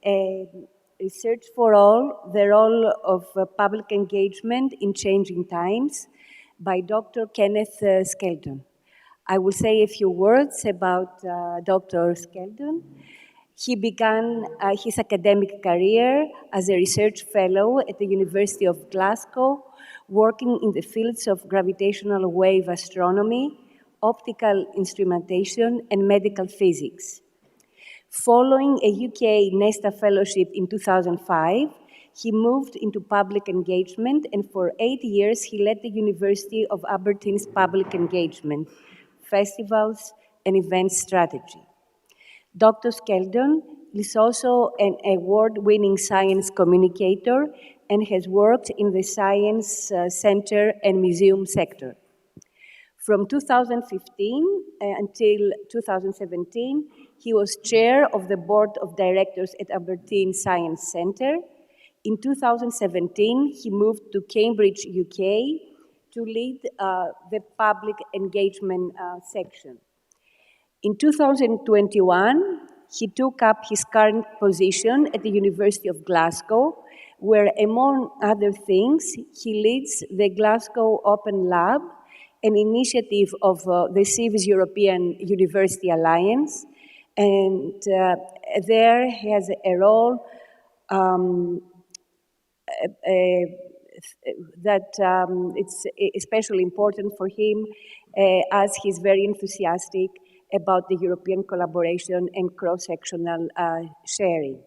Research for All, the Role of Public Engagement in Changing Times, by Dr. Kenneth Skeldon. I will say a few words about Dr. Skeldon. He began his academic career as a research fellow at the University of Glasgow, working in the fields of gravitational wave astronomy, optical instrumentation, and medical physics. Following a UK NESTA fellowship in 2005, he moved into public engagement, and for 8 years he led the University of Aberdeen's public engagement, festivals, and events strategy. Dr. Skeldon is also an award-winning science communicator and has worked in the science center and museum sector. From 2015 until 2017, he was chair of the board of directors at Aberdeen Science Centre. In 2017, he moved to Cambridge, UK, to lead the public engagement section. In 2021, he took up his current position at the University of Glasgow, where, among other things, he leads the Glasgow Open Lab, an initiative of the CIVS European University Alliance, and there he has a role that it's especially important for him as he's very enthusiastic about the European collaboration and cross-sectional sharing.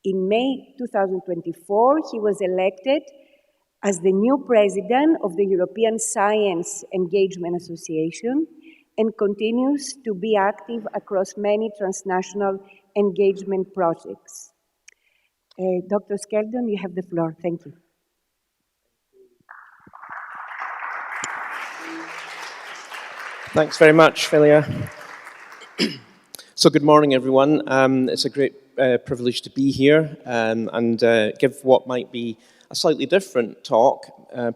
In May 2024, he was elected as the new president of the European Science Engagement Association and continues to be active across many transnational engagement projects. Dr. Skeldon, you have the floor. Thank you. Thanks very much, Philia. So good morning, everyone. It's a great privilege to be here and give what might be a slightly different talk,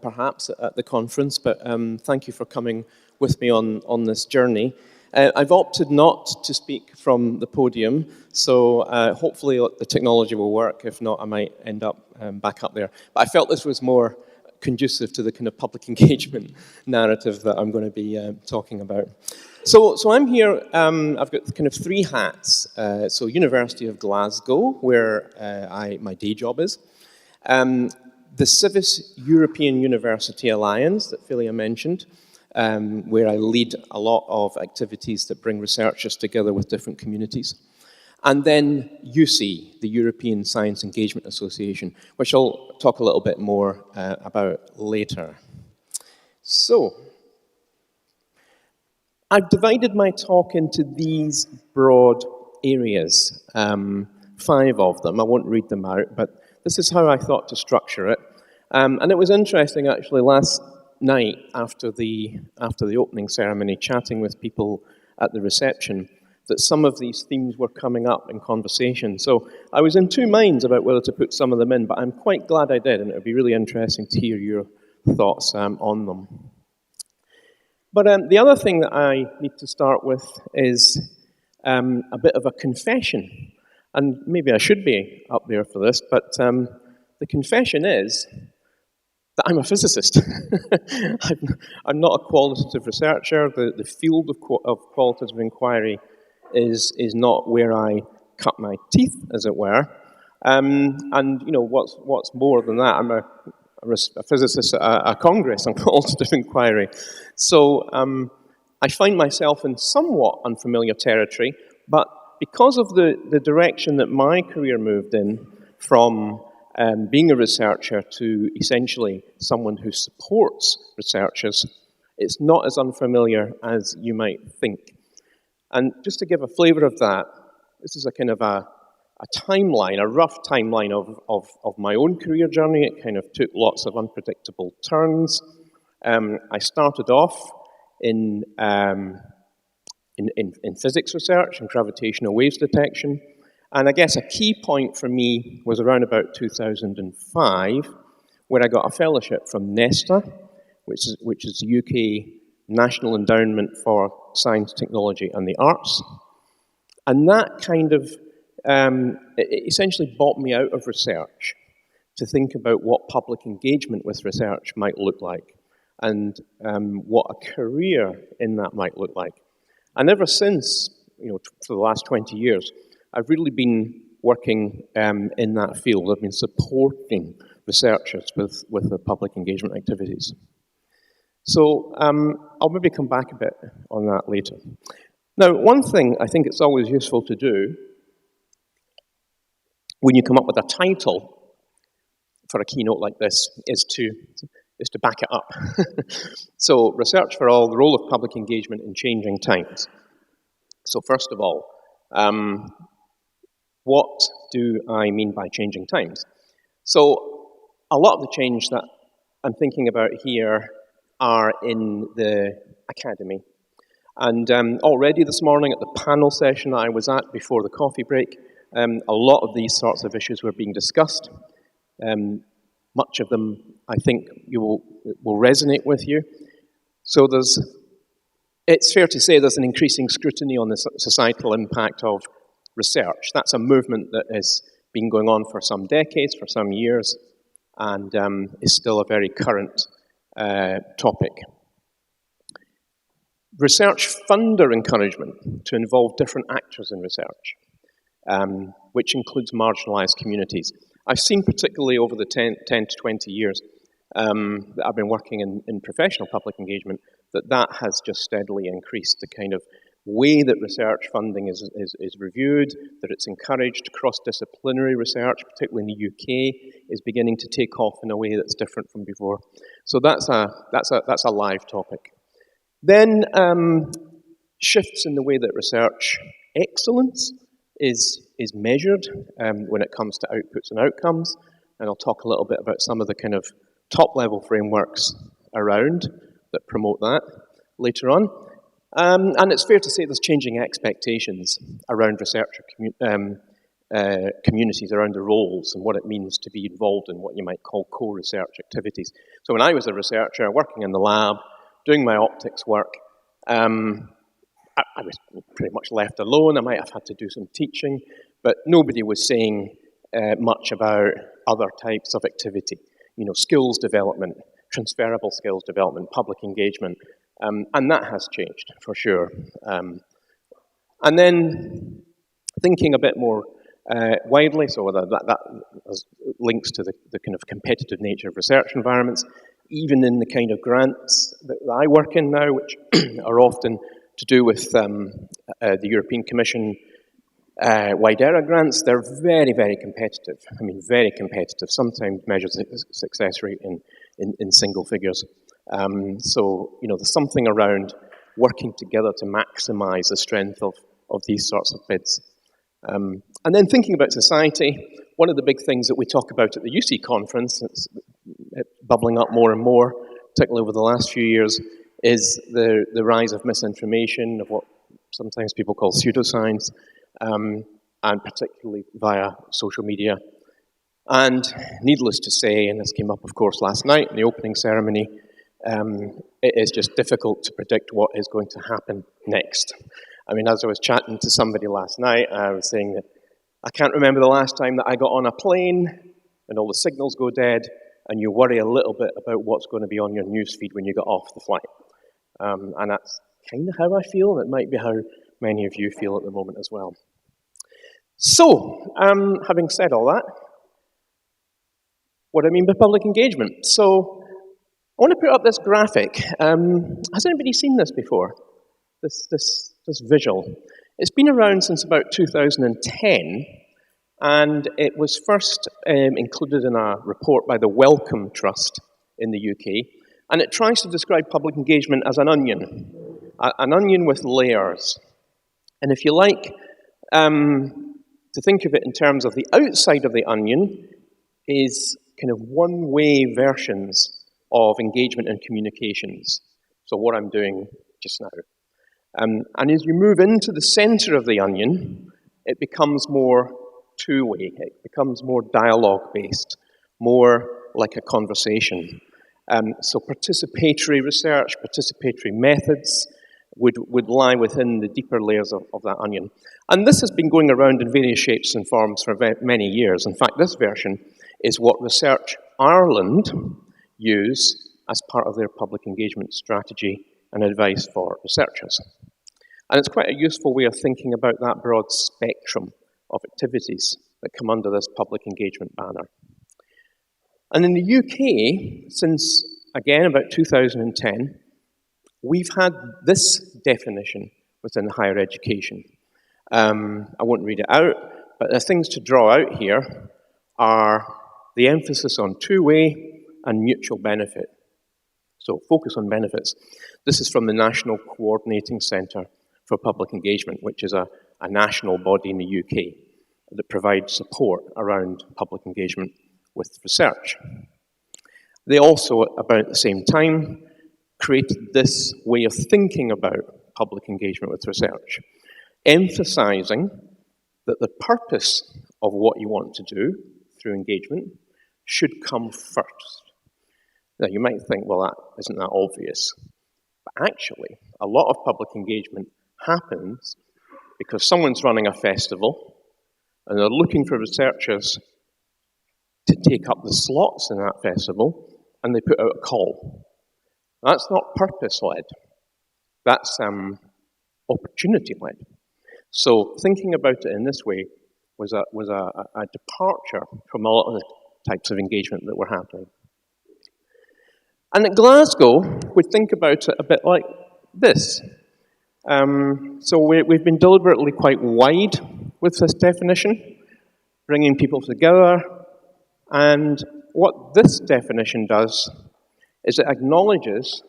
perhaps, at the conference, but thank you for coming with me on this journey. I've opted not to speak from the podium, so hopefully the technology will work. If not, I might end up back up there. But I felt this was more conducive to the kind of public engagement narrative that I'm going to be talking about. So I'm here, I've got kind of three hats. So University of Glasgow, where my day job is. The CIVS European University Alliance that Philia mentioned, where I lead a lot of activities that bring researchers together with different communities. And then UC, the European Science Engagement Association, which I'll talk a little bit more about later. So, I've divided my talk into these broad areas, 5 of them. I won't read them out, but this is how I thought to structure it. And it was interesting, actually, last night after the opening ceremony, chatting with people at the reception, that some of these themes were coming up in conversation. So I was in two minds about whether to put some of them in, but I'm quite glad I did, and it would be really interesting to hear your thoughts on them. But the other thing that I need to start with is a bit of a confession. And maybe I should be up there for this, but the confession is that I'm a physicist. I'm not a qualitative researcher. The field of qualitative inquiry is not where I cut my teeth, as it were. And you know, what's more than that, I'm a physicist at a congress on qualitative inquiry. So I find myself in somewhat unfamiliar territory, but because of the direction that my career moved in, from being a researcher to essentially someone who supports researchers, it's not as unfamiliar as you might think. And just to give a flavor of that, this is a kind of a timeline, a rough timeline of my own career journey. It kind of took lots of unpredictable turns. I started off in physics research and gravitational waves detection. And I guess a key point for me was around about 2005, where I got a fellowship from NESTA, which is the UK National Endowment for Science, Technology and the Arts. And that kind of it essentially bought me out of research to think about what public engagement with research might look like and what a career in that might look like. And ever since, for the last 20 years, I've really been working in that field. I've been supporting researchers with their public engagement activities. So I'll maybe come back a bit on that later. Now, one thing I think it's always useful to do when you come up with a title for a keynote like this is to back it up. So, Research for All, the role of public engagement in changing times. So first of all, what do I mean by changing times? So a lot of the change that I'm thinking about here are in the academy. And already this morning at the panel session that I was at before the coffee break, a lot of these sorts of issues were being discussed. Much of them, I think, will resonate with you. So it's fair to say there's an increasing scrutiny on the societal impact of research. That's a movement that has been going on for some decades, for some years, and is still a very current topic. Research funder encouragement to involve different actors in research, which includes marginalised communities. I've seen particularly over the 10 to 20 years that I've been working in professional public engagement, that has just steadily increased. The kind of way that research funding is reviewed, that it's encouraged. Cross-disciplinary research, particularly in the UK, is beginning to take off in a way that's different from before. So that's a live topic. Then shifts in the way that research excellence is measured when it comes to outputs and outcomes, and I'll talk a little bit about some of the kind of top-level frameworks around that promote that later on. And it's fair to say there's changing expectations around researcher communities, around the roles and what it means to be involved in what you might call co-research activities. So when I was a researcher working in the lab, doing my optics work, I was pretty much left alone. I might have had to do some teaching, but nobody was saying much about other types of activity. Skills development, transferable skills development, public engagement, and that has changed for sure. And then thinking a bit more widely, so that links to the kind of competitive nature of research environments, even in the kind of grants that I work in now, which are often to do with the European Commission WIDERA grants, they're very, very competitive. I mean, very competitive. Sometimes measures success rate in single figures. So, there's something around working together to maximize the strength of these sorts of bids. And then thinking about society, one of the big things that we talk about at the UC conference, it's bubbling up more and more, particularly over the last few years, is the rise of misinformation, of what sometimes people call pseudoscience, and particularly via social media. And needless to say, and this came up, of course, last night in the opening ceremony, it is just difficult to predict what is going to happen next. I mean, as I was chatting to somebody last night, I was saying that I can't remember the last time that I got on a plane and all the signals go dead, and you worry a little bit about what's going to be on your newsfeed when you get off the flight. And that's kind of how I feel, and it might be how many of you feel at the moment as well. So, having said all that, what do I mean by public engagement? So, I want to put up this graphic. Has anybody seen this before? This visual. It's been around since about 2010, and it was first included in a report by the Wellcome Trust in the UK, and it tries to describe public engagement as an onion with layers. And if you like to think of it in terms of the outside of the onion is kind of one-way versions of engagement and communications. So what I'm doing just now. And as you move into the center of the onion, it becomes more two-way. It becomes more dialogue-based, more like a conversation. So participatory research, participatory methods, would lie within the deeper layers of that onion. And this has been going around in various shapes and forms for many years. In fact, this version is what Research Ireland use as part of their public engagement strategy and advice for researchers. And it's quite a useful way of thinking about that broad spectrum of activities that come under this public engagement banner. And in the UK, since, again, about 2010, we've had this definition within higher education. I won't read it out, but the things to draw out here are the emphasis on two-way and mutual benefit. So focus on benefits. This is from the National Coordinating Centre for Public Engagement, which is a national body in the UK that provides support around public engagement with research. They also, about the same time, created this way of thinking about public engagement with research, emphasizing that the purpose of what you want to do through engagement should come first. Now, you might think, well, isn't that obvious? But actually, a lot of public engagement happens because someone's running a festival and they're looking for researchers to take up the slots in that festival, and they put out a call. That's not purpose-led. That's opportunity-led. So thinking about it in this way was a departure from a lot of the types of engagement that were happening. And at Glasgow, we think about it a bit like this. So we've been deliberately quite wide with this definition, bringing people together. And what this definition does is it acknowledges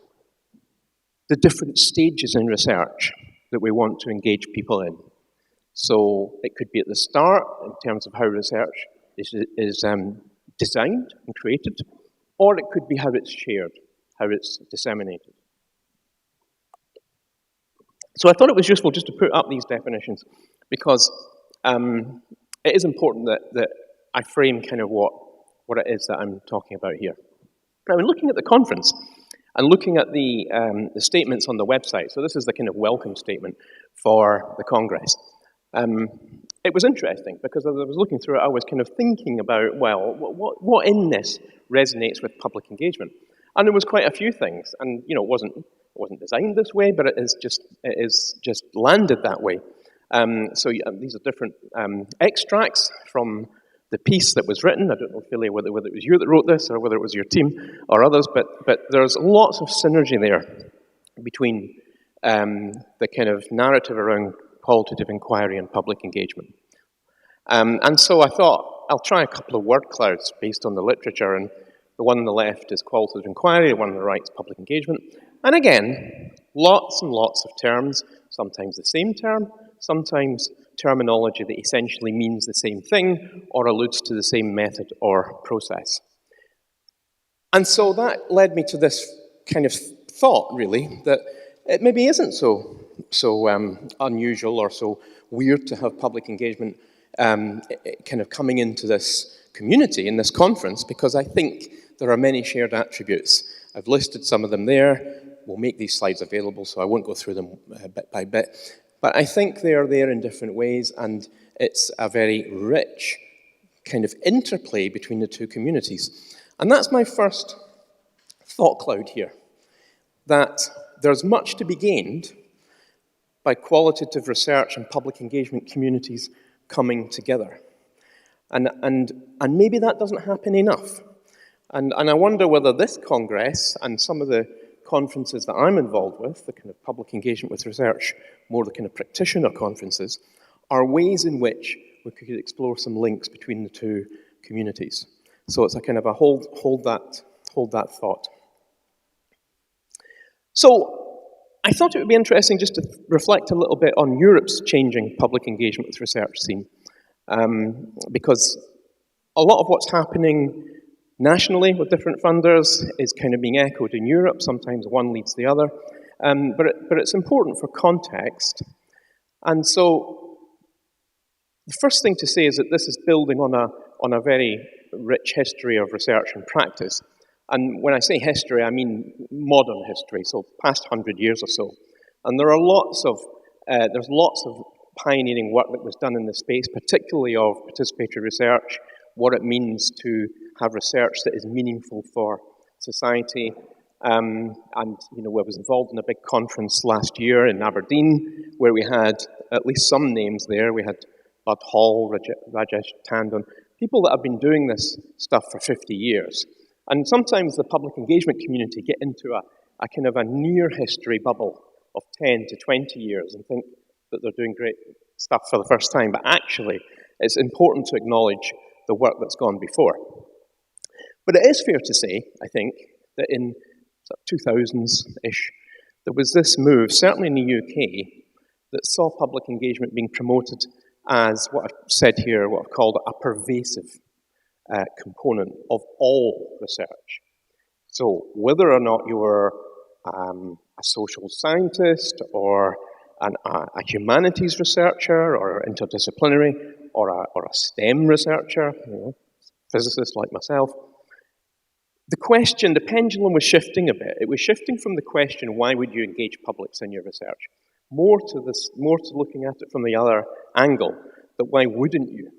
the different stages in research that we want to engage people in. So it could be at the start, in terms of how research is designed and created, or it could be how it's shared, how it's disseminated. So I thought it was useful just to put up these definitions, because it is important that I frame kind of what it is that I'm talking about here. Now, in looking at the conference and looking at the statements on the website, so this is the kind of welcome statement for the Congress, it was interesting because as I was looking through it, I was kind of thinking about, well, what in this resonates with public engagement? And there was quite a few things, and it wasn't designed this way, but it is just landed that way. So these are different extracts from the piece that was written. I don't know, Philly, whether it was you that wrote this or whether it was your team or others, but there's lots of synergy there between the kind of narrative around qualitative inquiry and public engagement. And so I thought, I'll try a couple of word clouds based on the literature, and the one on the left is qualitative inquiry, the one on the right is public engagement. And again, lots and lots of terms, sometimes the same term, sometimes terminology that essentially means the same thing or alludes to the same method or process. And so that led me to this kind of thought, really, that it maybe isn't so unusual or so weird to have public engagement kind of coming into this community, in this conference, because I think there are many shared attributes. I've listed some of them there. We'll make these slides available, so I won't go through them bit by bit. But I think they are there in different ways, and it's a very rich kind of interplay between the two communities. And that's my first thought cloud here, that there's much to be gained by qualitative research and public engagement communities coming together. And maybe that doesn't happen enough. And I wonder whether this Congress and some of the conferences that I'm involved with, the kind of public engagement with research, more the kind of practitioner conferences, are ways in which we could explore some links between the two communities. So it's a kind of a hold that thought. So I thought it would be interesting just to reflect a little bit on Europe's changing public engagement with research scene, because a lot of what's happening nationally with different funders is kind of being echoed in Europe. Sometimes one leads the other. But it's important for context. And so the first thing to say is that this is building on a very rich history of research and practice. And when I say history, I mean modern history, so past 100 years or so. And there's lots of pioneering work that was done in the space, particularly of participatory research, what it means to have research that is meaningful for society. And I was involved in a big conference last year in Aberdeen, where we had at least some names there. We had Bud Hall, Rajesh Tandon, people that have been doing this stuff for 50 years. And sometimes the public engagement community get into a kind of a near history bubble of 10 to 20 years and think that they're doing great stuff for the first time. But actually, it's important to acknowledge the work that's gone before. But it is fair to say, I think, that in 2000s-ish, there was this move, certainly in the UK, that saw public engagement being promoted as what I've said here, what I've called a pervasive component of all research. So whether or not you were a social scientist or a humanities researcher or interdisciplinary or a STEM researcher, physicist like myself, the pendulum was shifting a bit. It was shifting from the question, why would you engage publics in your research? More to looking at it from the other angle, that why wouldn't you?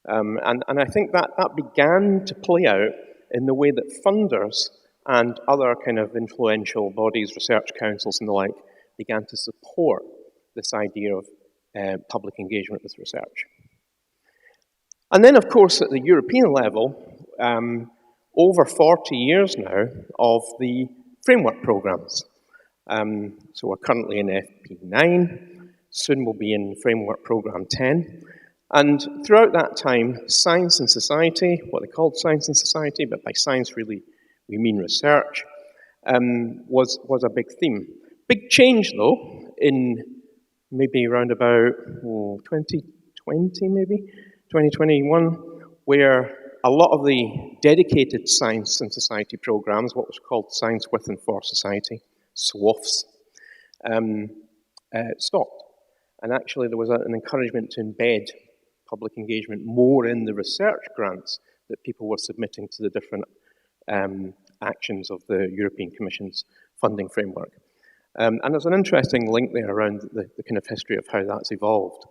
And I think that began to play out in the way that funders and other kind of influential bodies, research councils and the like, began to support this idea of public engagement with research. And then, of course, at the European level, over 40 years now of the framework programs. So we're currently in FP9, soon we'll be in Framework Program 10. And throughout that time, science and society, what they called science and society, but by science really we mean research, was a big theme. Big change though, in maybe around about 2020 maybe, 2021, where a lot of the dedicated science and society programs, what was called Science With and For Society, SWOFs, stopped. And actually there was an encouragement to embed public engagement more in the research grants that people were submitting to the different actions of the European Commission's funding framework. And there's an interesting link there around the kind of history of how that's evolved.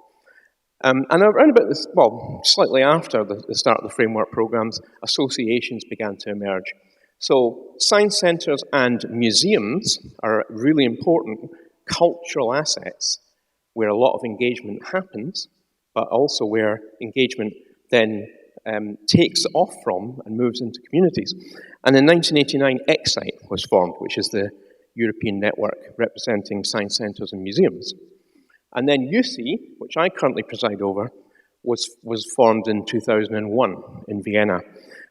And around about this, well, slightly after the start of the framework programs, associations began to emerge. So science centres and museums are really important cultural assets where a lot of engagement happens, but also where engagement then takes off from and moves into communities. And in 1989, Excite was formed, which is the European network representing science centres and museums. And then UC, which I currently preside over, was formed in 2001 in Vienna.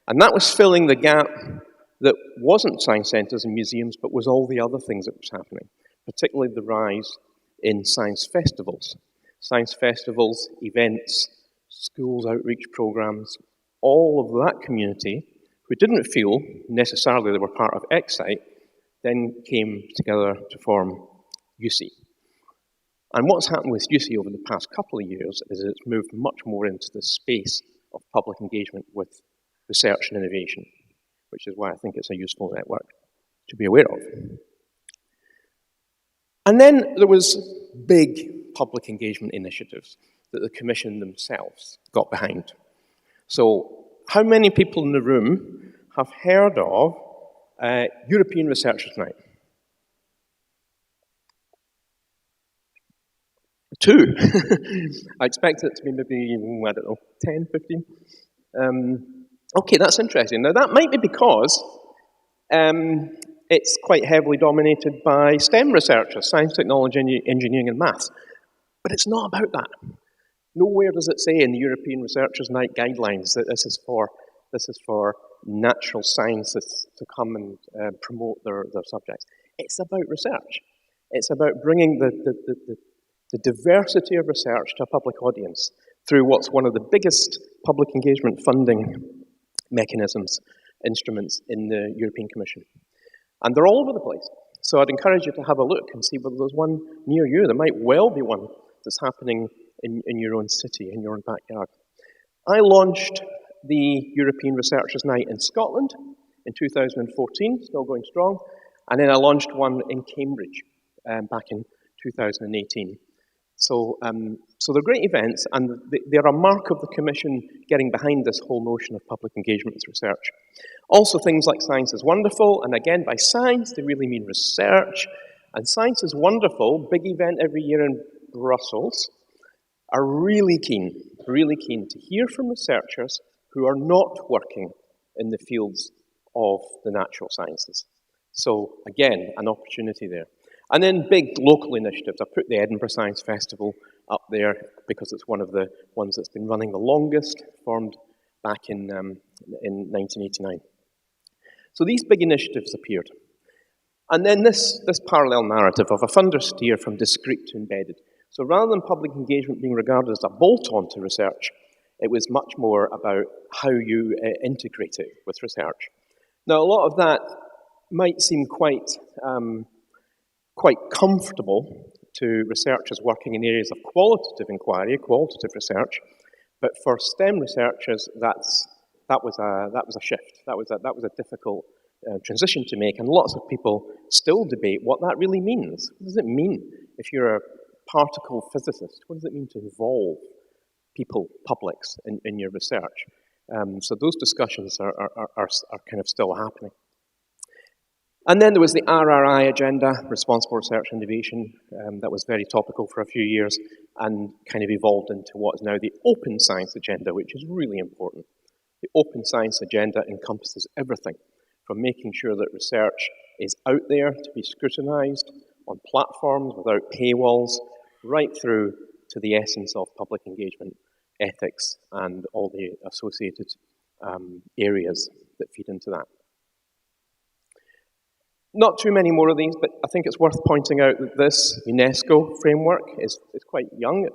And that was filling the gap that wasn't science centres and museums, but was all the other things that was happening, particularly the rise in science festivals. Science festivals, events, schools outreach programs, all of that community, who didn't feel necessarily they were part of Excite, then came together to form UC. And what's happened with UC over the past couple of years is it's moved much more into the space of public engagement with research and innovation, which is why I think it's a useful network to be aware of. And then there was big public engagement initiatives that the Commission themselves got behind. So how many people in the room have heard of European Researchers' Night? 2. I expect it to be maybe, I don't know, 10, 15. Okay, that's interesting. Now that might be because it's quite heavily dominated by STEM researchers, science, technology, engineering and maths. But it's not about that. Nowhere does it say in the European Researchers' Night guidelines that this is for natural scientists to come and promote their subjects. It's about research. It's about bringing the diversity of research to a public audience through what's one of the biggest public engagement funding mechanisms, instruments in the European Commission. And they're all over the place. So I'd encourage you to have a look and see whether there's one near you. There might well be one that's happening in your own city, in your own backyard. I launched the European Researchers' Night in Scotland in 2014, still going strong. And then I launched one in Cambridge back in 2018. So they're great events, and they're a mark of the Commission getting behind this whole notion of public engagement with research. Also, things like Science is Wonderful, and again, by science, they really mean research. And Science is Wonderful, big event every year in Brussels, are really keen to hear from researchers who are not working in the fields of the natural sciences. So, again, an opportunity there. And then big local initiatives. I put the Edinburgh Science Festival up there because it's one of the ones that's been running the longest, formed back in 1989. So these big initiatives appeared. And then this parallel narrative of a funder steer from discrete to embedded. So rather than public engagement being regarded as a bolt-on to research, it was much more about how you integrate it with research. Now, a lot of that might seem quite comfortable to researchers working in areas of qualitative inquiry, qualitative research, but for STEM researchers, that was a shift. That was a difficult transition to make, and lots of people still debate what that really means. What does it mean if you're a particle physicist? What does it mean to involve people, publics, in your research? So those discussions are kind of still happening. And then there was the RRI agenda, Responsible Research Innovation, that was very topical for a few years and kind of evolved into what is now the Open Science Agenda, which is really important. The Open Science Agenda encompasses everything from making sure that research is out there to be scrutinized on platforms without paywalls, right through to the essence of public engagement, ethics, and all the associated areas that feed into that. Not too many more of these, but I think it's worth pointing out that this UNESCO framework is quite young.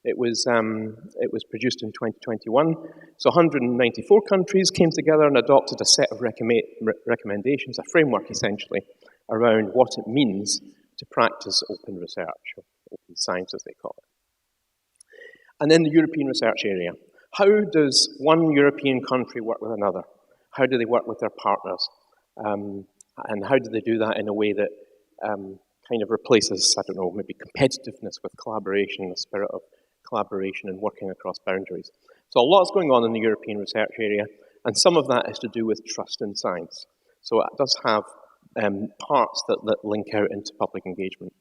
It was produced in 2021. So 194 countries came together and adopted a set of recommendations, a framework essentially, around what it means to practice open research, or open science as they call it. And then the European research area. How does one European country work with another? How do they work with their partners? And how do they do that in a way that kind of replaces, I don't know, maybe competitiveness with collaboration, the spirit of collaboration and working across boundaries? So a lot's going on in the European research area, and some of that is to do with trust in science. So it does have parts that link out into public engagement.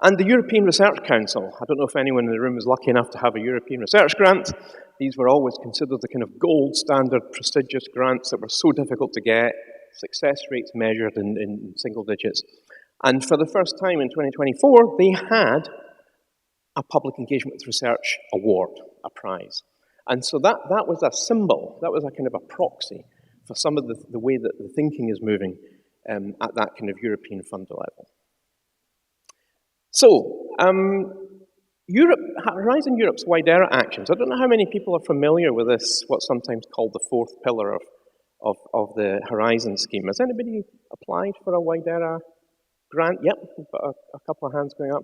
And the European Research Council. I don't know if anyone in the room is lucky enough to have a European research grant. These were always considered the kind of gold standard, prestigious grants that were so difficult to get. Success rates measured in single digits. And for the first time in 2024, they had a public engagement with research award, a prize. And so that was a symbol, that was a kind of a proxy for some of the way that the thinking is moving at that kind of European funder level. So, Horizon Europe's Widera actions. I don't know how many people are familiar with this, what's sometimes called the fourth pillar of the Horizon scheme. Has anybody applied for a Widera grant? Yep, we've got a couple of hands going up.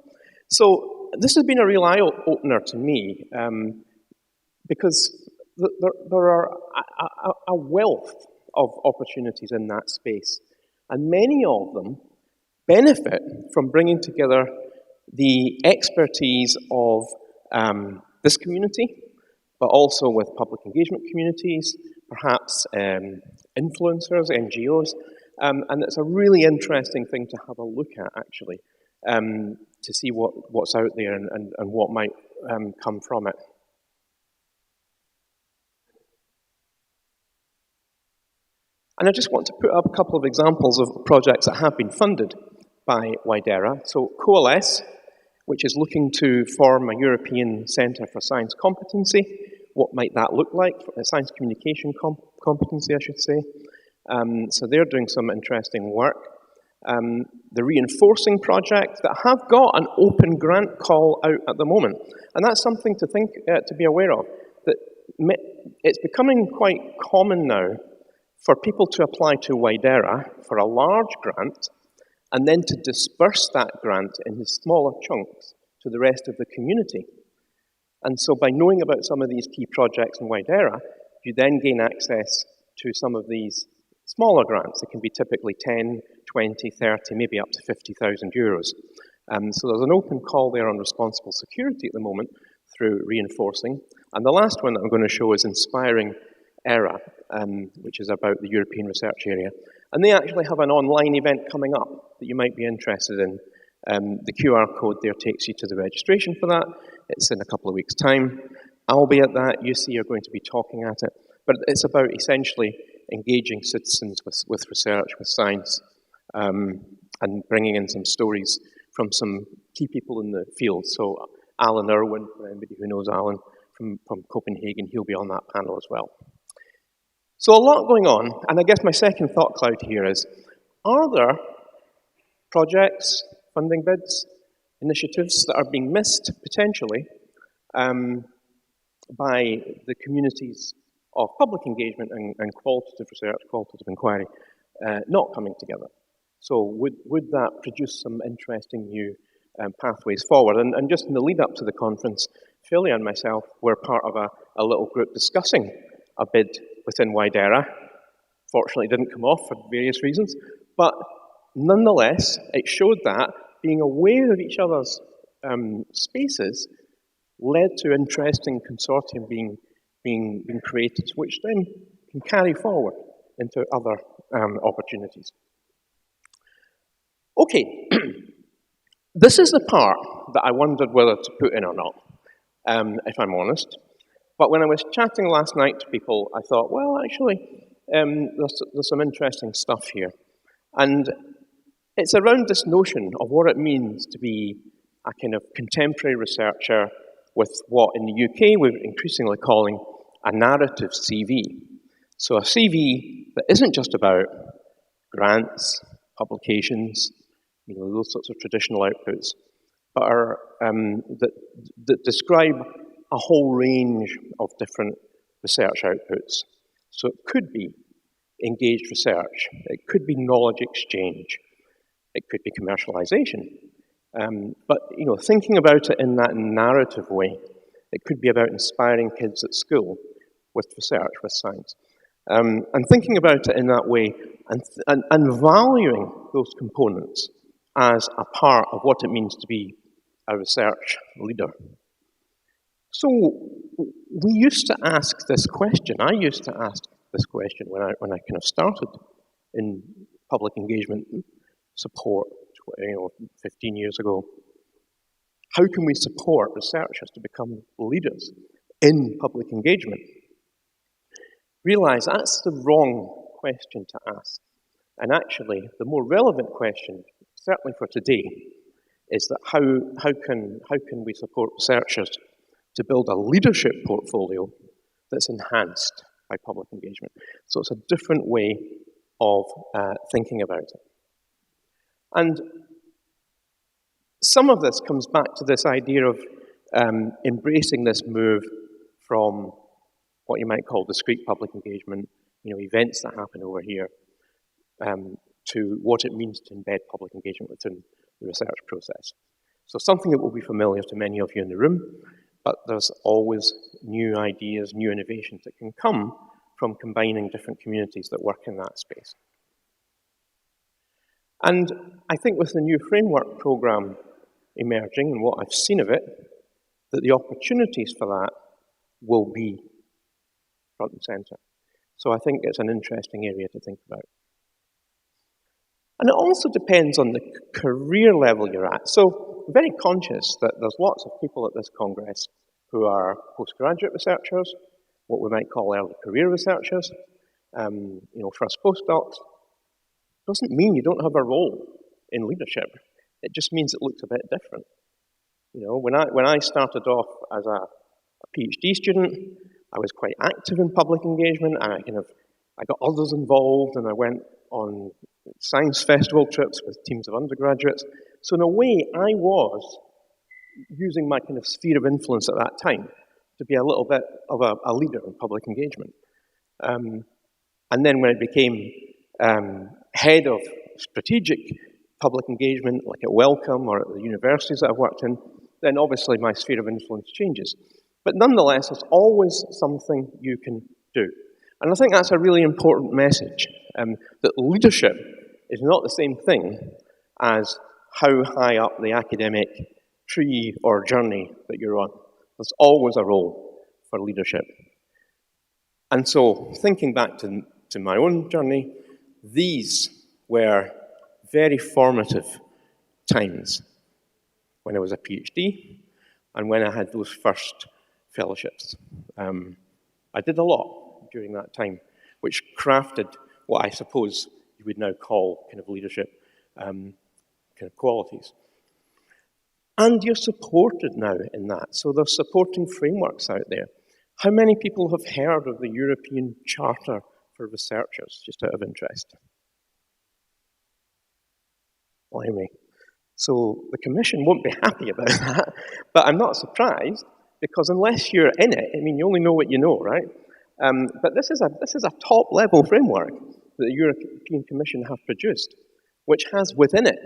So this has been a real eye-opener to me because there are a wealth of opportunities in that space, and many of them benefit from bringing together the expertise of this community, but also with public engagement communities, perhaps influencers, NGOs, and it's a really interesting thing to have a look at, actually, to see what's out there and what might come from it. And I just want to put up a couple of examples of projects that have been funded by Widera. So Coalesce, which is looking to form a European Centre for Science Competency. What might that look like? A science communication competency, I should say. So they're doing some interesting work. The Reinforcing project that have got an open grant call out at the moment. And that's something to to be aware of. That it's becoming quite common now for people to apply to Widera for a large grant and then to disperse that grant into smaller chunks to the rest of the community. And so by knowing about some of these key projects in Widera, you then gain access to some of these smaller grants. It can be typically 10, 20, 30, maybe up to 50,000 euros. So there's an open call there on responsible security at the moment through reinforcing. And the last one that I'm going to show is Inspiring Era, which is about the European research area. And they actually have an online event coming up that you might be interested in. The QR code there takes you to the registration for that. It's in a couple of weeks' time. I'll be at that. You see, you're going to be talking at it. But it's about essentially engaging citizens with research, with science, and bringing in some stories from some key people in the field. So Alan Irwin, for anybody who knows Alan, from Copenhagen, he'll be on that panel as well. So a lot going on, and I guess my second thought cloud here is, are there projects, funding bids, initiatives that are being missed, potentially, by the communities of public engagement and qualitative research, qualitative inquiry, not coming together? So would that produce some interesting new pathways forward? And just in the lead up to the conference, Philly and myself were part of a little group discussing a bid within Widera. Fortunately, it didn't come off for various reasons, but nonetheless, it showed that being aware of each other's spaces led to interesting consortium being created, which then can carry forward into other opportunities. Okay, this is the part that I wondered whether to put in or not, if I'm honest. But when I was chatting last night to people, I thought, well, actually, there's some interesting stuff here. And it's around this notion of what it means to be a kind of contemporary researcher with what in the UK we're increasingly calling a narrative CV. So a CV that isn't just about grants, publications, those sorts of traditional outputs, but are, that describe a whole range of different research outputs. So it could be engaged research, it could be knowledge exchange, it could be commercialization. But thinking about it in that narrative way, it could be about inspiring kids at school with research, with science. And thinking about it in that way and valuing those components as a part of what it means to be a research leader. So we used to ask this question. I used to ask this question when I kind of started in public engagement support, 15 years ago. How can we support researchers to become leaders in public engagement? Realize that's the wrong question to ask. And actually, the more relevant question, certainly for today, is that how can we support researchers to build a leadership portfolio that's enhanced by public engagement? So it's a different way of thinking about it. And some of this comes back to this idea of embracing this move from what you might call discrete public engagement, events that happen over here, to what it means to embed public engagement within the research process. So something that will be familiar to many of you in the room, but there's always new ideas, new innovations that can come from combining different communities that work in that space. And I think with the new framework program emerging and what I've seen of it, that the opportunities for that will be front and center. So I think it's an interesting area to think about. And it also depends on the career level you're at. So I'm very conscious that there's lots of people at this Congress who are postgraduate researchers, what we might call early career researchers, first postdocs. Doesn't mean you don't have a role in leadership. It just means it looks a bit different. When I started off as a PhD student, I was quite active in public engagement, and I got others involved, and I went on science festival trips with teams of undergraduates. So in a way, I was using my kind of sphere of influence at that time to be a little bit of a leader in public engagement. And then when I became head of strategic public engagement, like at Wellcome or at the universities that I've worked in, then obviously my sphere of influence changes. But nonetheless, it's always something you can do. And I think that's a really important message, that leadership is not the same thing as how high up the academic tree or journey that you're on. There's always a role for leadership. And so, thinking back to my own journey, these were very formative times when I was a PhD and when I had those first fellowships. I did a lot during that time, which crafted what I suppose you would now call kind of leadership kind of qualities. And you're supported now in that. So there's supporting frameworks out there. How many people have heard of the European Charter for Researchers, just out of interest? Blimey. So the Commission won't be happy about that, but I'm not surprised, because unless you're in it, I mean, you only know what you know, right? But this is a top-level framework that the European Commission have produced, which has within it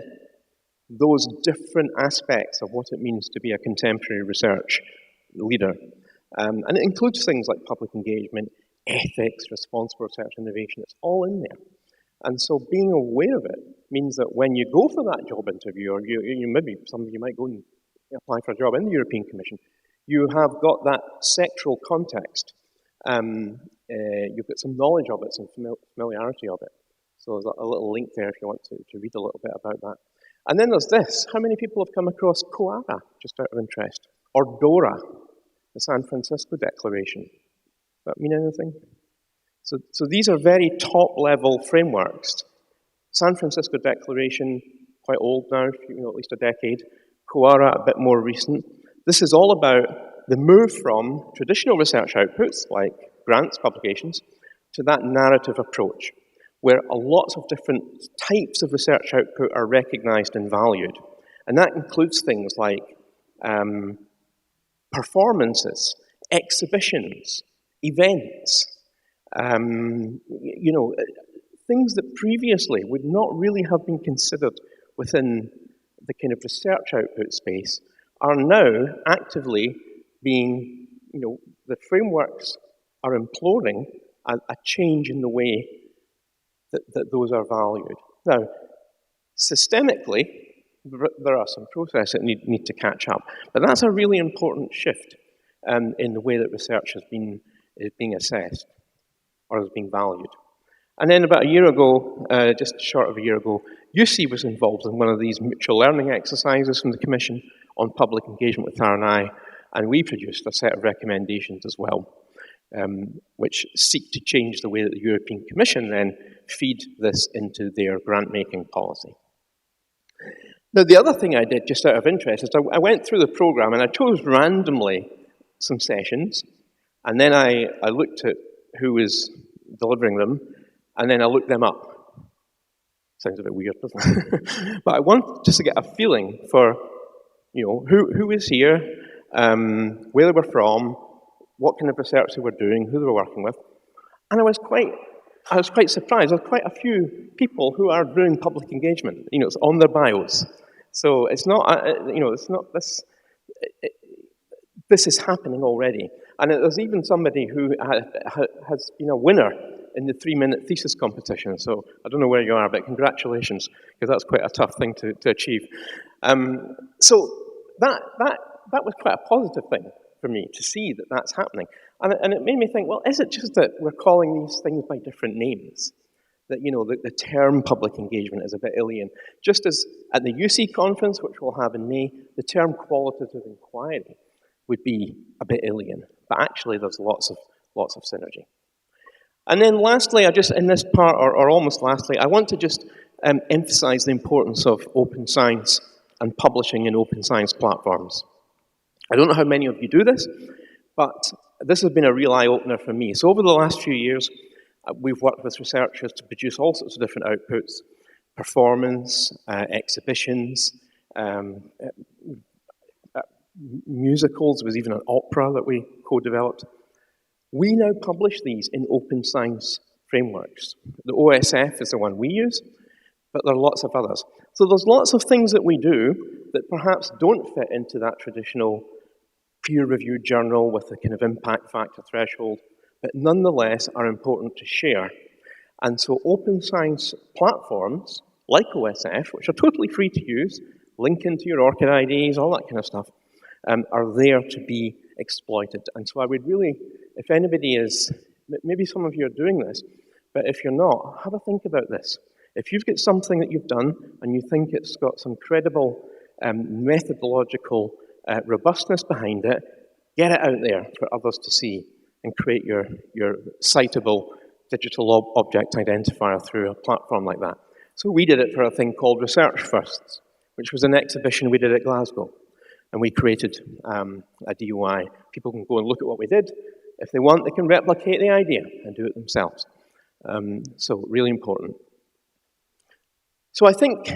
those different aspects of what it means to be a contemporary research leader. And it includes things like public engagement, ethics, responsible research, innovation. It's all in there. And so being aware of it means that when you go for that job interview, or you maybe some of you might go and apply for a job in the European Commission, you have got that sectoral context. You've got some knowledge of it, some familiarity of it. So there's a little link there if you want to read a little bit about that. And then there's this. How many people have come across COARA, just out of interest? Or DORA, the San Francisco Declaration? Does that mean anything? So these are very top-level frameworks. San Francisco Declaration, quite old now, at least a decade. COARA, a bit more recent. This is all about the move from traditional research outputs, like grants, publications, to that narrative approach, where lots of different types of research output are recognized and valued. And that includes things like performances, exhibitions, events, things that previously would not really have been considered within the kind of research output space are now actively being, the frameworks are imploring a change in the way that those are valued. Now, systemically, there are some processes that need to catch up, but that's a really important shift in the way that research is being assessed or is being valued. And then about a year ago, just short of a year ago, UC was involved in one of these mutual learning exercises from the Commission on public engagement with R&I, and we produced a set of recommendations as well, which seek to change the way that the European Commission then feed this into their grant-making policy. Now, the other thing I did, just out of interest, is I went through the program and I chose randomly some sessions, and then I looked at who was delivering them, and then I looked them up. Sounds a bit weird, doesn't it? But I want just to get a feeling for, who is here, where they were from, what kind of research they were doing, who they were working with. And I was quite surprised. There's quite a few people who are doing public engagement. It's on their bios. So it's not, it's not this. This is happening already. And there's even somebody who has been a winner in the 3-minute thesis competition. So I don't know where you are, but congratulations, because that's quite a tough thing to achieve. So that was quite a positive thing for me to see that that's happening. And it made me think, well, is it just that we're calling these things by different names? That, the term public engagement is a bit alien. Just as at the UC conference, which we'll have in May, the term qualitative inquiry would be a bit alien. But actually, there's lots of synergy. And then lastly, in this part, or almost lastly, I want to just emphasize the importance of open science and publishing in open science platforms. I don't know how many of you do this, but this has been a real eye-opener for me. So over the last few years, we've worked with researchers to produce all sorts of different outputs, performance, exhibitions, musicals. There was even an opera that we co-developed. We now publish these in open science frameworks. The OSF is the one we use, but there are lots of others. So there's lots of things that we do that perhaps don't fit into that traditional peer-reviewed journal with a kind of impact factor threshold, but nonetheless are important to share. And so open science platforms like OSF, which are totally free to use, link into your ORCID IDs, all that kind of stuff, are there to be exploited. And so I would really, if anybody is, maybe some of you are doing this, but if you're not, have a think about this. If you've got something that you've done and you think it's got some credible methodological robustness behind it, get it out there for others to see and create your citable digital object identifier through a platform like that. So we did it for a thing called Research Firsts, which was an exhibition we did at Glasgow. And we created a DOI. People can go and look at what we did. If they want, they can replicate the idea and do it themselves. So really important. So I think,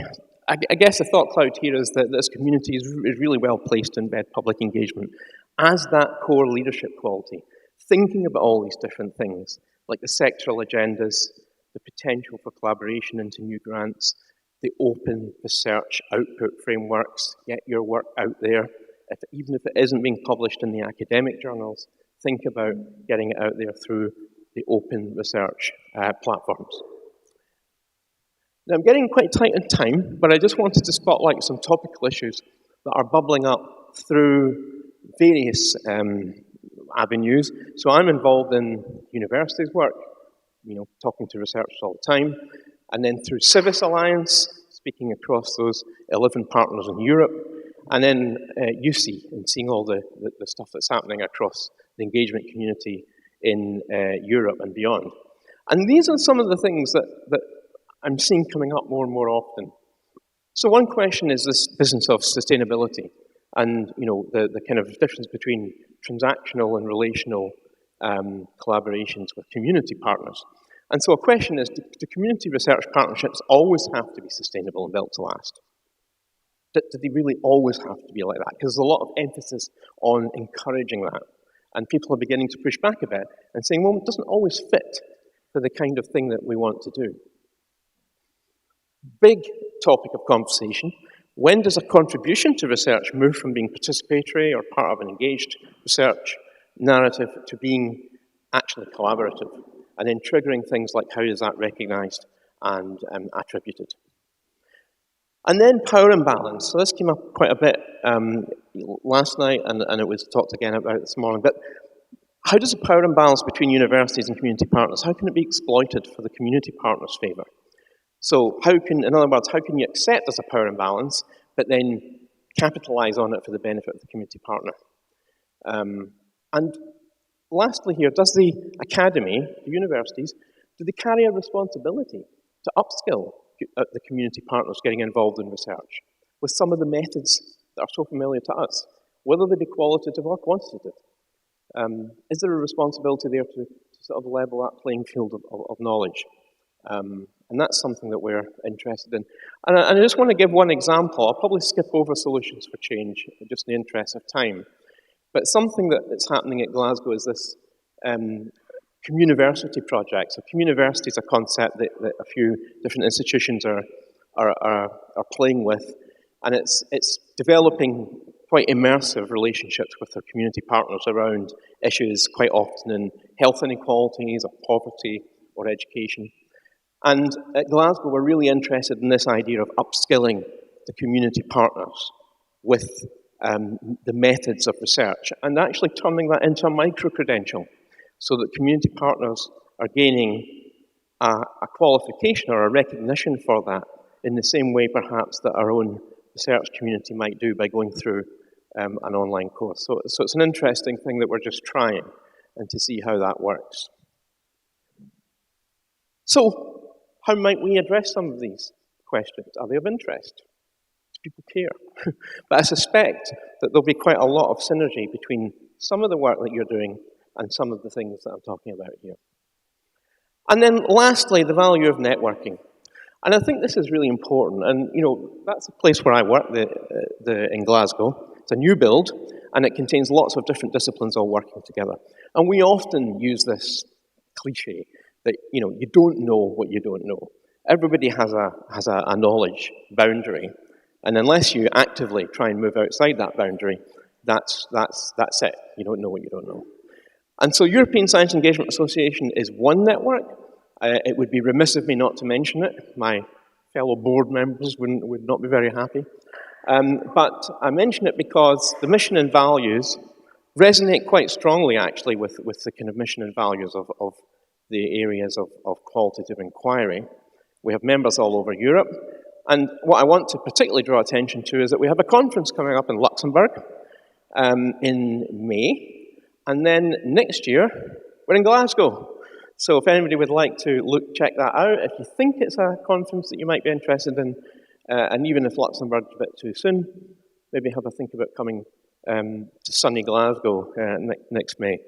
I guess the thought cloud here is that this community is really well placed to embed public engagement as that core leadership quality, thinking about all these different things, like the sectoral agendas, the potential for collaboration into new grants, the open research output frameworks, get your work out there. Even if it isn't being published in the academic journals, think about getting it out there through the open research platforms. Now, I'm getting quite tight on time, but I just wanted to spotlight some topical issues that are bubbling up through various avenues. So I'm involved in universities work, talking to researchers all the time, and then through Civis Alliance, speaking across those 11 partners in Europe, and then UC, and seeing all the stuff that's happening across the engagement community in Europe and beyond. And these are some of the things that I'm seeing coming up more and more often. So one question is this business of sustainability and the kind of difference between transactional and relational collaborations with community partners. And so a question is, do community research partnerships always have to be sustainable and built to last? Do they really always have to be like that? Because there's a lot of emphasis on encouraging that. And people are beginning to push back a bit and saying, well, it doesn't always fit for the kind of thing that we want to do. Big topic of conversation. When does a contribution to research move from being participatory or part of an engaged research narrative to being actually collaborative? And then triggering things like how is that recognized and attributed? And then power imbalance. So this came up quite a bit last night, and it was talked again about this morning. But how does a power imbalance between universities and community partners, how can it be exploited for the community partners' favour? So in other words, how can you accept there's a power imbalance, but then capitalise on it for the benefit of the community partner? And lastly here, does the academy, the universities, do they carry a responsibility to upskill the community partners getting involved in research with some of the methods that are so familiar to us, whether they be qualitative or quantitative? Is there a responsibility there to sort of level that playing field of knowledge? And that's something that we're interested in. And I just want to give one example. I'll probably skip over solutions for change, just in the interest of time. But something that's happening at Glasgow is this communiversity project. So communiversity is a concept that a few different institutions are playing with. And it's developing quite immersive relationships with their community partners around issues quite often in health inequalities or poverty or education. And at Glasgow, we're really interested in this idea of upskilling the community partners with the methods of research and actually turning that into a micro-credential so that community partners are gaining a qualification or a recognition for that in the same way perhaps that our own research community might do by going through an online course. So it's an interesting thing that we're just trying and to see how that works. So, how might we address some of these questions? Are they of interest? Do people care? But I suspect that there'll be quite a lot of synergy between some of the work that you're doing and some of the things that I'm talking about here. And then lastly, the value of networking. And I think this is really important. And, that's a place where I work in Glasgow. It's a new build, and it contains lots of different disciplines all working together. And we often use this cliche that, you don't know what you don't know. Everybody has a knowledge boundary, and unless you actively try and move outside that boundary, that's it. You don't know what you don't know. And so European Science Engagement Association is one network. It would be remiss of me not to mention it. My fellow board members would not be very happy. But I mention it because the mission and values resonate quite strongly, actually, with the kind of mission and values of the areas of qualitative inquiry. We have members all over Europe. And what I want to particularly draw attention to is that we have a conference coming up in Luxembourg in May. And then next year, we're in Glasgow. So if anybody would like to check that out, if you think it's a conference that you might be interested in, and even if Luxembourg's a bit too soon, maybe have a think about coming to sunny Glasgow next May.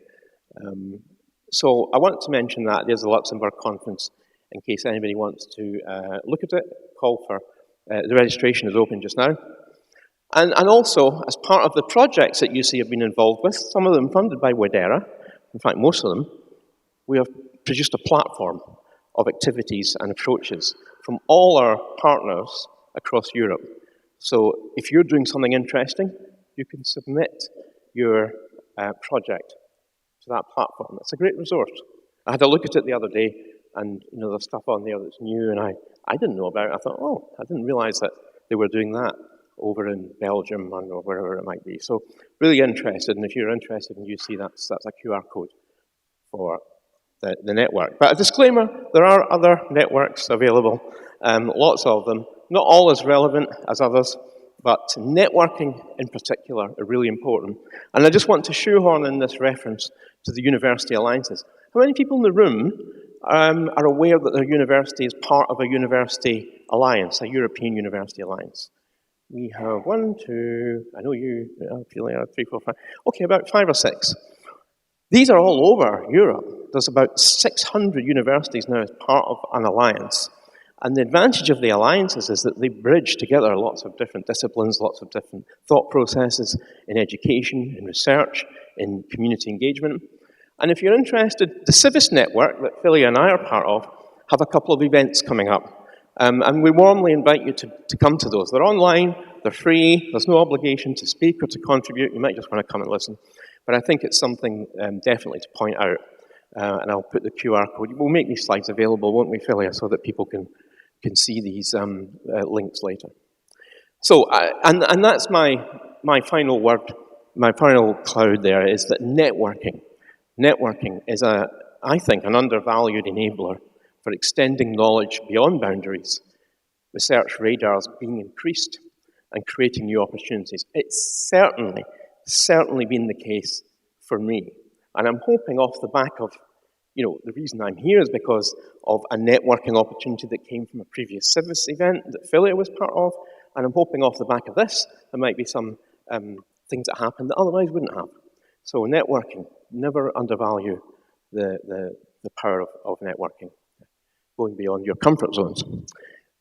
So I want to mention that there's a Luxembourg conference in case anybody wants to look at it. Call for the registration is open just now. And also, as part of the projects that UC have been involved with, some of them funded by Widera, in fact most of them, we have produced a platform of activities and approaches from all our partners across Europe. So if you're doing something interesting, you can submit your project to that platform. It's a great resource. I had a look at it the other day, and there's stuff on there that's new, and I didn't know about it. I thought, oh, I didn't realize that they were doing that over in Belgium or wherever it might be. So really interested, and if you're interested in UC, that's a QR code for the network. But a disclaimer, there are other networks available, lots of them, not all as relevant as others, but networking in particular are really important. And I just want to shoehorn in this reference to the university alliances. How many people in the room are aware that their university is part of a university alliance, a European university alliance? We have 1, 2, I know you, I'm feeling 3, 4, 5, okay, about 5 or 6. These are all over Europe. There's about 600 universities now as part of an alliance. And the advantage of the alliances is that they bridge together lots of different disciplines, lots of different thought processes in education, in research, in community engagement. And if you're interested, the Civis network that Philia and I are part of have a couple of events coming up. And we warmly invite you to come to those. They're online, they're free, there's no obligation to speak or to contribute. You might just want to come and listen. But I think it's something definitely to point out. And I'll put the QR code. We'll make these slides available, won't we, Philia, so that people can see these links later. So, and that's my final word, my final cloud there, is that networking is, I think, an undervalued enabler for extending knowledge beyond boundaries, research radars being increased, and creating new opportunities. It's certainly been the case for me. And I'm hoping off the back of, the reason I'm here is because of a networking opportunity that came from a previous Civis event that Philia was part of, and I'm hoping off the back of this, there might be some things that happen that otherwise wouldn't have. So networking, never undervalue the power of networking, going beyond your comfort zones.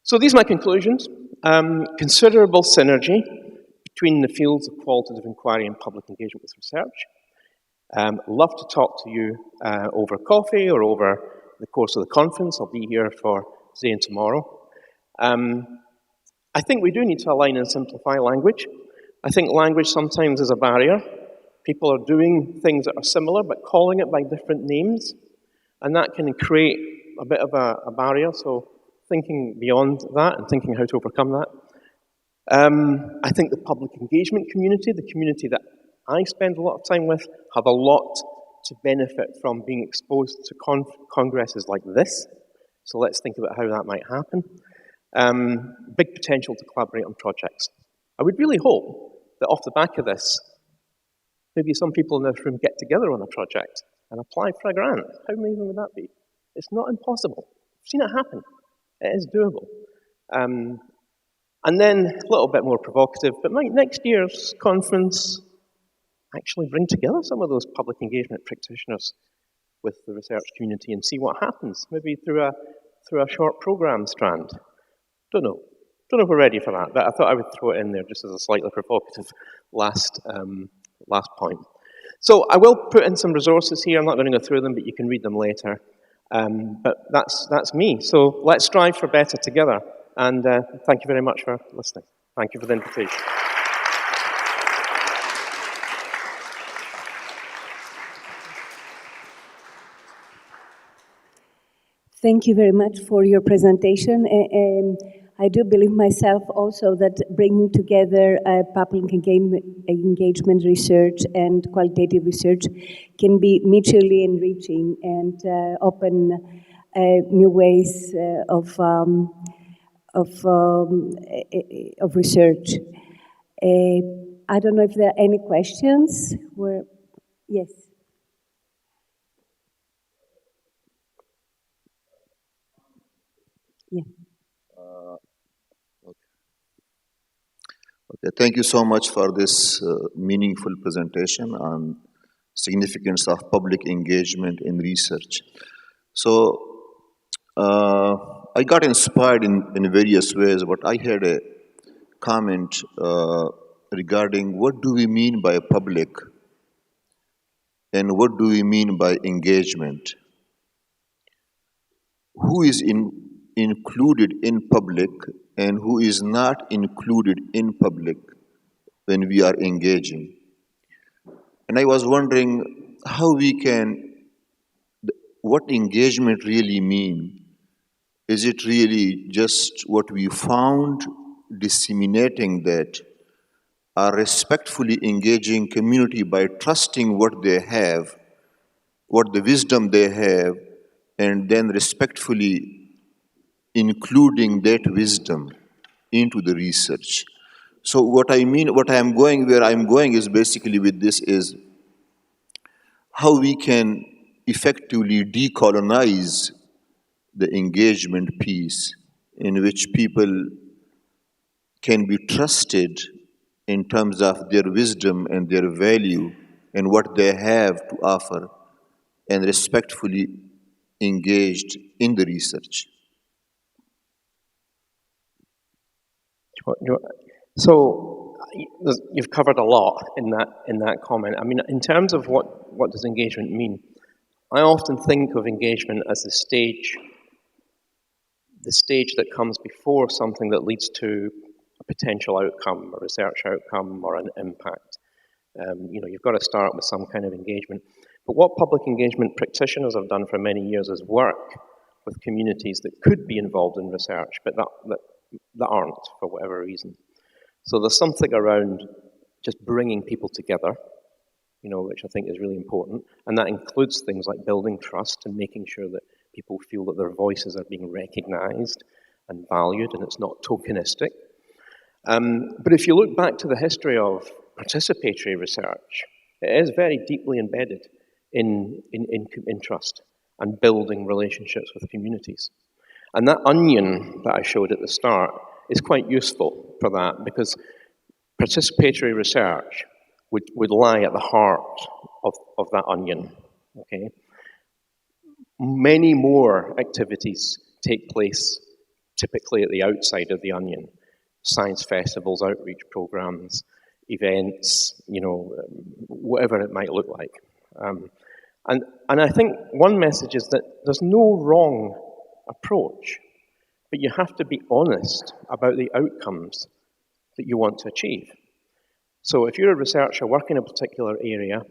So these are my conclusions. Considerable synergy between the fields of qualitative inquiry and public engagement with research. Love to talk to you over coffee or over the course of the conference. I'll be here for today and tomorrow. I think we do need to align and simplify language. I think language sometimes is a barrier. People are doing things that are similar but calling it by different names, and that can create a bit of a barrier. So thinking beyond that and thinking how to overcome that. I think the public engagement community, the community that I spend a lot of time with, have a lot to benefit from being exposed to congresses like this. So let's think about how that might happen. Big potential to collaborate on projects. I would really hope that off the back of this, maybe some people in this room get together on a project and apply for a grant. How amazing would that be? It's not impossible. I've seen it happen. It is doable. And then, a little bit more provocative, but might next year's conference actually bring together some of those public engagement practitioners with the research community and see what happens, maybe through a short program strand. Don't know if we're ready for that, but I thought I would throw it in there just as a slightly provocative last point. So I will put in some resources here. I'm not going to go through them, but you can read them later. But that's me. So let's strive for better together. And thank you very much for listening. Thank you for the invitation. Thank you very much for your presentation. I do believe myself also that bringing together public engagement research and qualitative research can be mutually enriching and open new ways of research. I don't know if there are any questions. Yes. Yeah. Okay, thank you so much for this meaningful presentation on significance of public engagement in research. So I got inspired in various ways, but I had a comment regarding what do we mean by public and what do we mean by engagement? Who is included in public and who is not included in public when we are engaging? And I was wondering how we can, what engagement really mean? Is it really just what we found disseminating that, are respectfully engaging community by trusting what they have, what the wisdom they have, and then respectfully including that wisdom into the research? So what I mean, where I'm going is basically with this is how we can effectively decolonize the engagement piece in which people can be trusted in terms of their wisdom and their value and what they have to offer, and respectfully engaged in the research. So you've covered a lot in that comment. I mean, in terms of what does engagement mean, I often think of engagement as the stage that comes before something that leads to a potential outcome, a research outcome, or an impact. You've got to start with some kind of engagement. But what public engagement practitioners have done for many years is work with communities that could be involved in research, but that aren't for whatever reason. So there's something around just bringing people together, which I think is really important. And that includes things like building trust and making sure that people feel that their voices are being recognized and valued, and it's not tokenistic. But if you look back to the history of participatory research, it is very deeply embedded in trust and building relationships with communities. And that onion that I showed at the start is quite useful for that, because participatory research would lie at the heart of that onion. Okay? Many more activities take place typically at the outside of the onion. Science festivals, outreach programs, events, whatever it might look like. And I think one message is that there's no wrong approach, but you have to be honest about the outcomes that you want to achieve. So if you're a researcher working in a particular area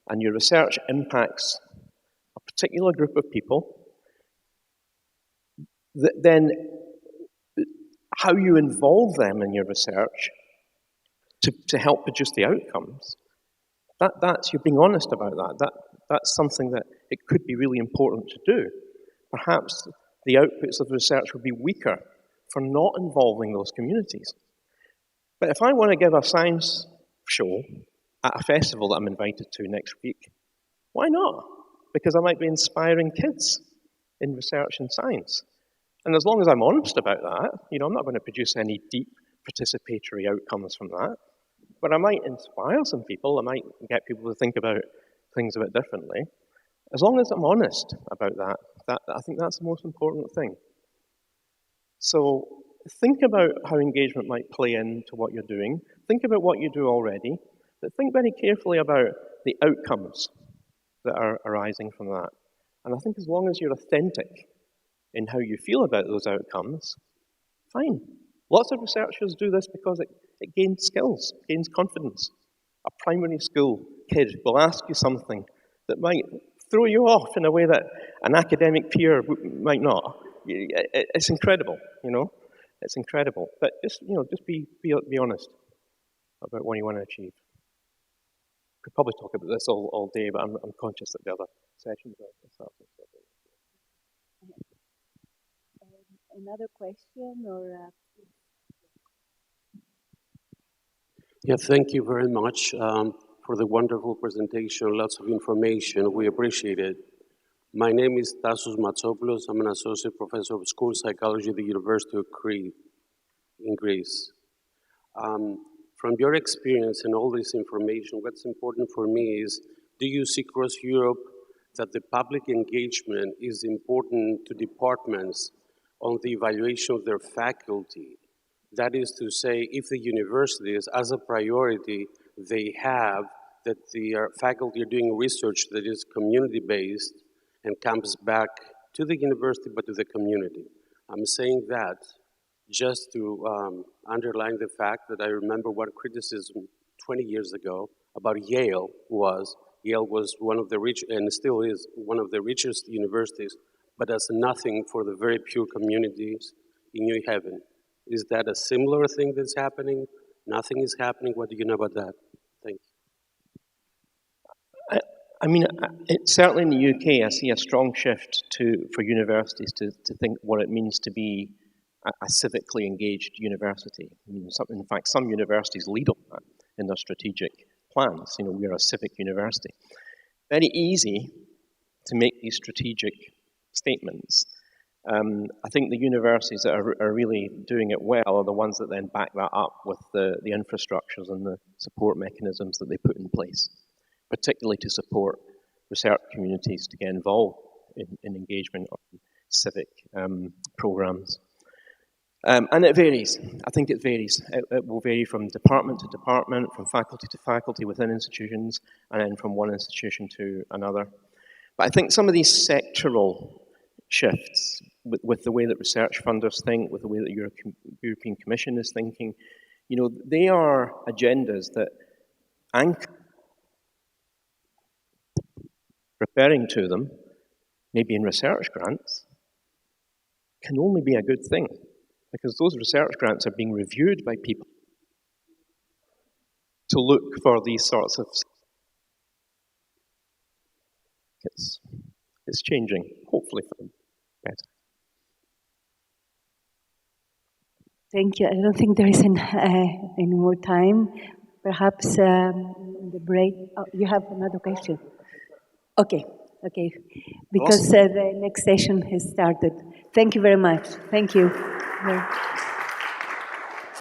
and your research impacts a particular group of people, then how you involve them in your research to help produce the outcomes, that's you're being honest about that. That's something that it could be really important to do. Perhaps the outputs of the research would be weaker for not involving those communities. But if I want to give a science show at a festival that I'm invited to next week, why not? Because I might be inspiring kids in research and science. And as long as I'm honest about that, I'm not going to produce any deep participatory outcomes from that. But I might inspire some people, I might get people to think about things a bit differently. As long as I'm honest about that, I think that's the most important thing. So think about how engagement might play into what you're doing. Think about what you do already, but think very carefully about the outcomes that are arising from that. And I think as long as you're authentic in how you feel about those outcomes, fine. Lots of researchers do this because it gains skills, gains confidence. A primary school kid will ask you something that might throw you off in a way that an academic peer might not. It's incredible, It's incredible. But just be honest about what you want to achieve. Could probably talk about this all day, but I'm conscious that the other sessions are. Another question or? Yeah, thank you very much for the wonderful presentation. Lots of information. We appreciate it. My name is Tassos Matsopoulos. I'm an associate professor of school psychology at the University of Crete in Greece. From your experience and all this information, what's important for me is, do you see across Europe that the public engagement is important to departments on the evaluation of their faculty? That is to say, if the universities, as a priority, they have that the faculty are doing research that is community-based and comes back to the university, but to the community. I'm saying that just to underline the fact that I remember what criticism 20 years ago about Yale was one of the rich, and still is, one of the richest universities, but does nothing for the very pure communities in New Haven. Is that a similar thing that's happening? Nothing is happening? What do you know about that? Thank you. I mean, certainly in the UK, I see a strong shift for universities to think what it means to be a civically engaged university. I mean, in fact, some universities lead on that in their strategic plans. We're a civic university. Very easy to make these strategic statements. I think the universities that are really doing it well are the ones that then back that up with the infrastructures and the support mechanisms that they put in place, particularly to support research communities to get involved in engagement on civic programs. And it varies. I think it varies. It will vary from department to department, from faculty to faculty within institutions, and then from one institution to another. But I think some of these sectoral shifts with the way that research funders think, with the way that the European Commission is thinking, they are agendas that anchor referring to them, maybe in research grants, can only be a good thing, because those research grants are being reviewed by people to look for these sorts of... It's changing, hopefully for the better. Thank you. I don't think there is any more time. Perhaps the break... Oh, you have another question? Okay. Because the next session has started. Thank you very much. Thank you.